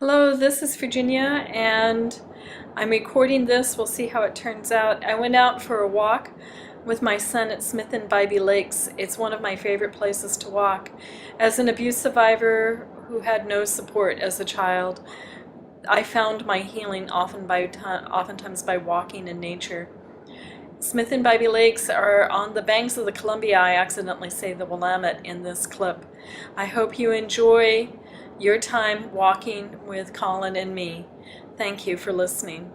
Hello, this is Virginia, and I'm recording this. We'll see how it turns out. I went out for a walk with my son at Smith and Bybee Lakes. It's one of my favorite places to walk. As an abuse survivor who had no support as a child, I found my healing oftentimes by walking in nature. Smith and Bybee Lakes are on the banks of the Columbia. I accidentally say the Willamette in this clip. I hope you enjoy your time walking with Colin and me. Thank you for listening.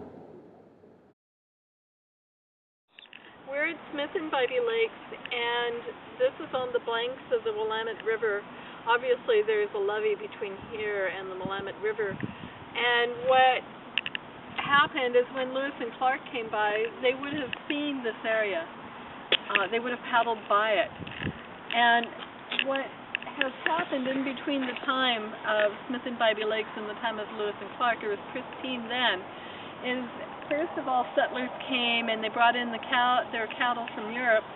We're at Smith and Bybee Lakes, and this is on the banks of the Willamette River. Obviously, there's a levee between here and the Willamette River. And what happened is when Lewis and Clark came by, they would have seen this area. They would have paddled by it. And what has happened in between the time of Smith and Bybee Lakes and the time of Lewis and Clark, it was pristine then, is first of all settlers came and they brought in their cattle from Europe,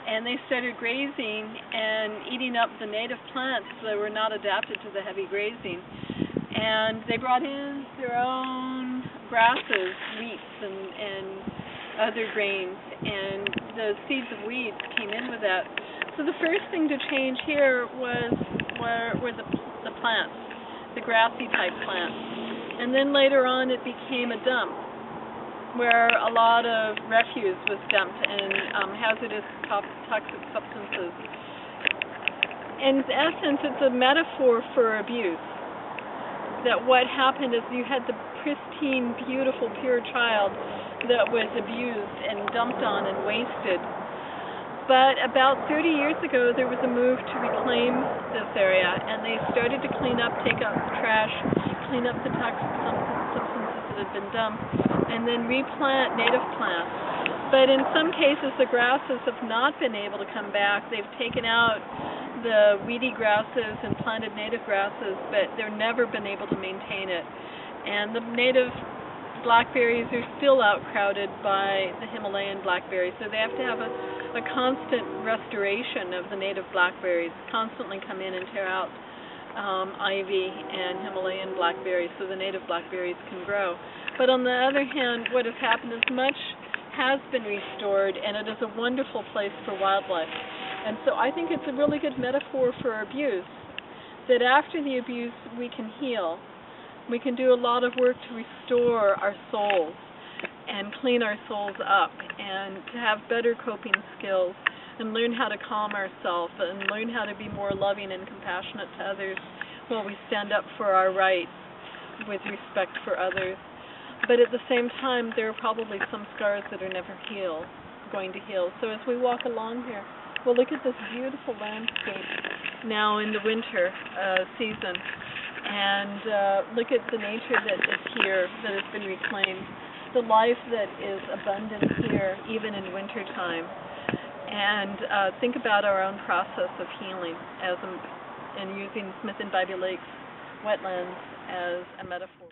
and they started grazing and eating up the native plants that were not adapted to the heavy grazing. And they brought in their own grasses, wheats, and other grains, and the seeds of weeds came in with that. So the first thing to change here were the plants, the grassy type plants. And then later on it became a dump where a lot of refuse was dumped and hazardous toxic substances. In essence, it's a metaphor for abuse. That what happened is you had the pristine, beautiful, pure child that was abused and dumped on and wasted. But about 30 years ago, there was a move to reclaim this area, and they started to clean up, take out the trash, clean up the toxic substances that had been dumped, and then replant native plants. But in some cases, the grasses have not been able to come back. They've taken out the weedy grasses and planted native grasses, but they've never been able to maintain it. And the native blackberries are still outcrowded by the Himalayan blackberries, so they have to have a constant restoration of the native blackberries, constantly come in and tear out ivy and Himalayan blackberries so the native blackberries can grow. But on the other hand, what has happened is much has been restored, and it is a wonderful place for wildlife. And so I think it's a really good metaphor for abuse, that after the abuse we can heal. We can do a lot of work to restore our souls and clean our souls up and to have better coping skills and learn how to calm ourselves and learn how to be more loving and compassionate to others while we stand up for our rights with respect for others. But at the same time, there are probably some scars that are never going to heal. So as we walk along here, we'll look at this beautiful landscape now in the winter season and look at the nature that is here, that has been reclaimed, the life that is abundant here even in wintertime, and think about our own process of healing and using Smith and Bybee Lakes wetlands as a metaphor.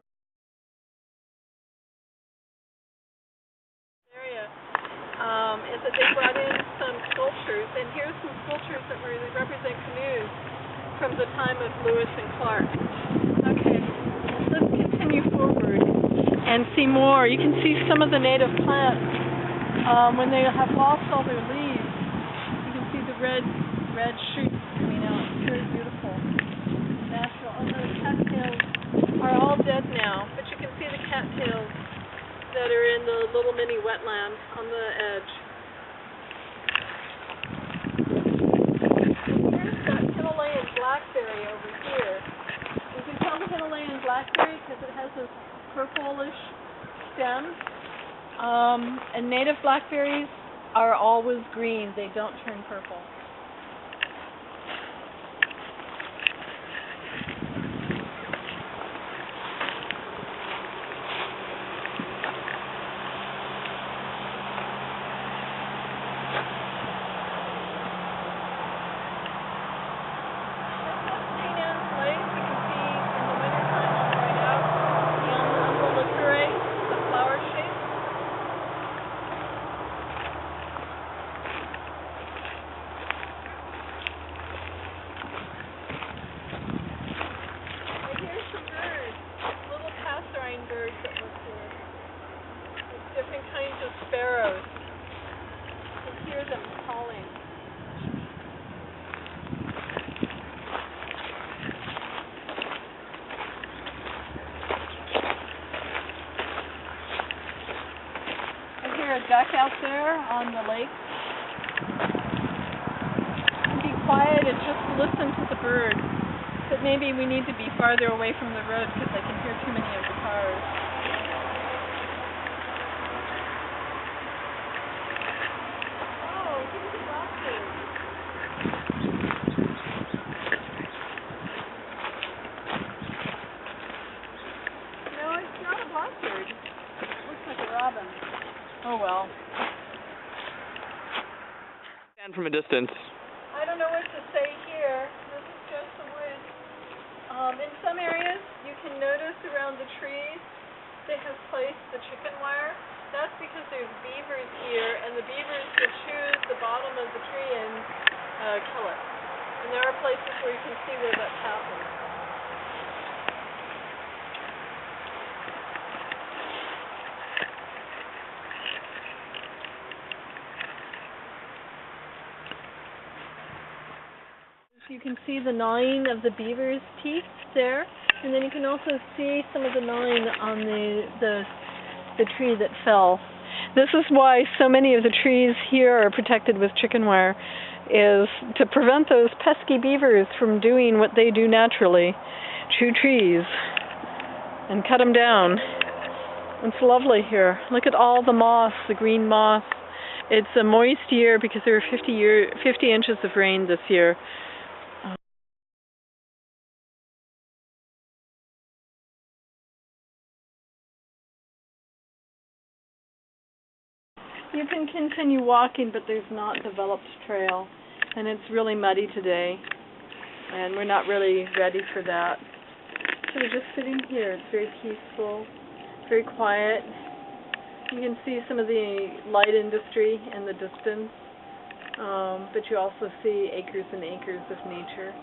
Is that they brought in some sculptures, and here's some sculptures that represent canoes from the time of Lewis and Clark. Okay, let's continue forward and see more. You can see some of the native plants when they have lost all their leaves. You can see the red shoots coming out. It's very beautiful, natural. And the cattails are all dead now, but you can see the cattails that are in the little mini wetland on the edge. Here's that Himalayan blackberry over here. You can tell the Himalayan blackberry because it has this purplish stem. And native blackberries are always green. They don't turn purple. duck out there on the lake. Be quiet and just listen to the birds. But maybe we need to be farther away from the road because I can hear too many of the cars. Oh, here's a blackbird. No, it's not a blackbird. It looks like a robin. Oh well. And from a distance. I don't know what to say here. This is just the woods. In some areas, you can notice around the trees, they have placed the chicken wire. That's because there's beavers here, and the beavers will choose the bottom of the tree and kill it. And there are places where you can see where that's happened. You can see the gnawing of the beaver's teeth there, and then you can also see some of the gnawing on the tree that fell. This is why so many of the trees here are protected with chicken wire, is to prevent those pesky beavers from doing what they do naturally, chew trees and cut them down. It's lovely here. Look at all the moss, the green moss. It's a moist year because there were 50 inches of rain this year. You can continue walking, but there's not developed trail, and it's really muddy today, and we're not really ready for that. So we're just sitting here. It's very peaceful, very quiet. You can see some of the light industry in the distance, but you also see acres and acres of nature.